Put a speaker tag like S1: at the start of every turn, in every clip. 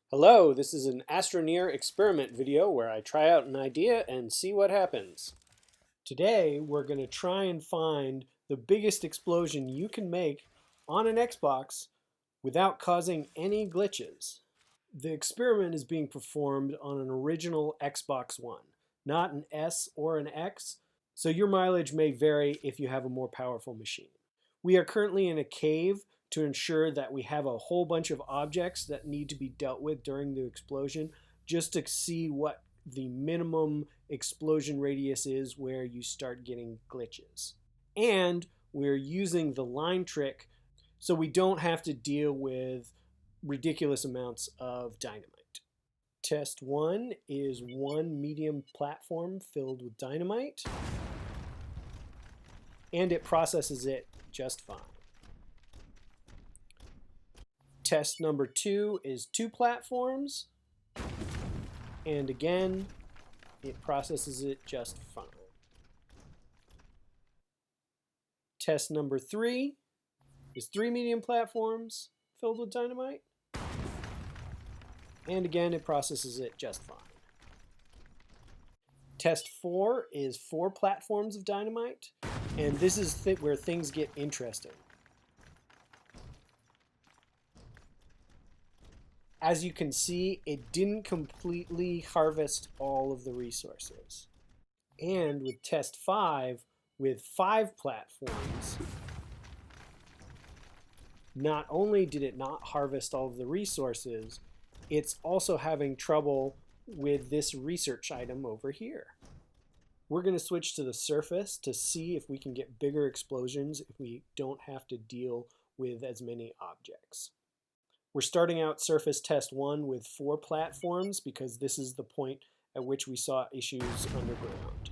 S1: Hello, this is an Astroneer experiment video where I try out an idea and see what happens. Today we're going to try and find the biggest explosion you can make on an Xbox without causing any glitches. The experiment is being performed on an original Xbox One, not an S or an X, so your mileage may vary if you have a more powerful machine. We are currently in a cave to ensure that we have a whole bunch of objects that need to be dealt with during the explosion, just to see what the minimum explosion radius is where you start getting glitches. And we're using the line trick so we don't have to deal with ridiculous amounts of dynamite. Test 1 is one medium platform filled with dynamite, and it processes it just fine. Test number 2 is 2 platforms, and again, it processes it just fine. Test number 3 is 3 medium platforms filled with dynamite, and again, it processes it just fine. Test 4 is 4 platforms of dynamite, and this is where things get interesting. As you can see, it didn't completely harvest all of the resources. And with test 5, with 5 platforms, not only did it not harvest all of the resources, it's also having trouble with this research item over here. We're going to switch to the surface to see if we can get bigger explosions if we don't have to deal with as many objects. We're starting out surface test 1 with 4 platforms because this is the point at which we saw issues underground.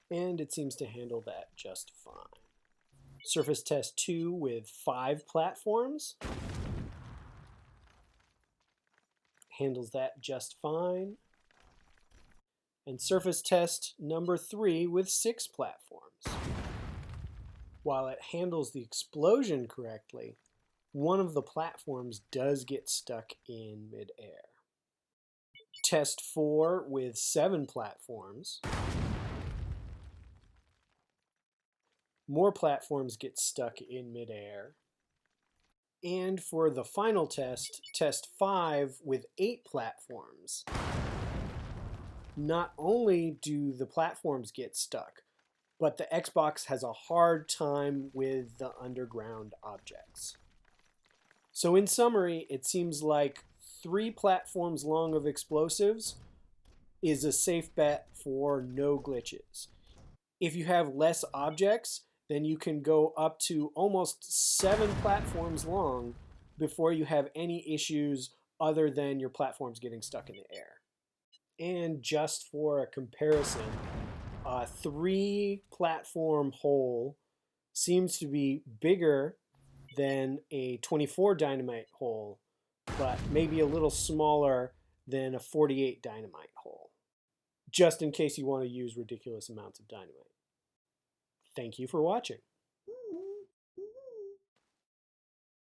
S1: And it seems to handle that just fine. Surface test 2 with 5 platforms. Handles that just fine. And surface test number 3 with 6 platforms. While it handles the explosion correctly, one of the platforms does get stuck in midair. Test 4 with 7 platforms. More platforms get stuck in midair. And for the final test, test 5 with 8 platforms. Not only do the platforms get stuck, but the Xbox has a hard time with the underground objects. So in summary, it seems like 3 platforms long of explosives is a safe bet for no glitches. If you have less objects, then you can go up to almost 7 platforms long before you have any issues other than your platforms getting stuck in the air. And just for a comparison, a 3 platform hole seems to be bigger than a 24 dynamite hole, but maybe a little smaller than a 48 dynamite hole, just in case you want to use ridiculous amounts of dynamite. Thank you for watching.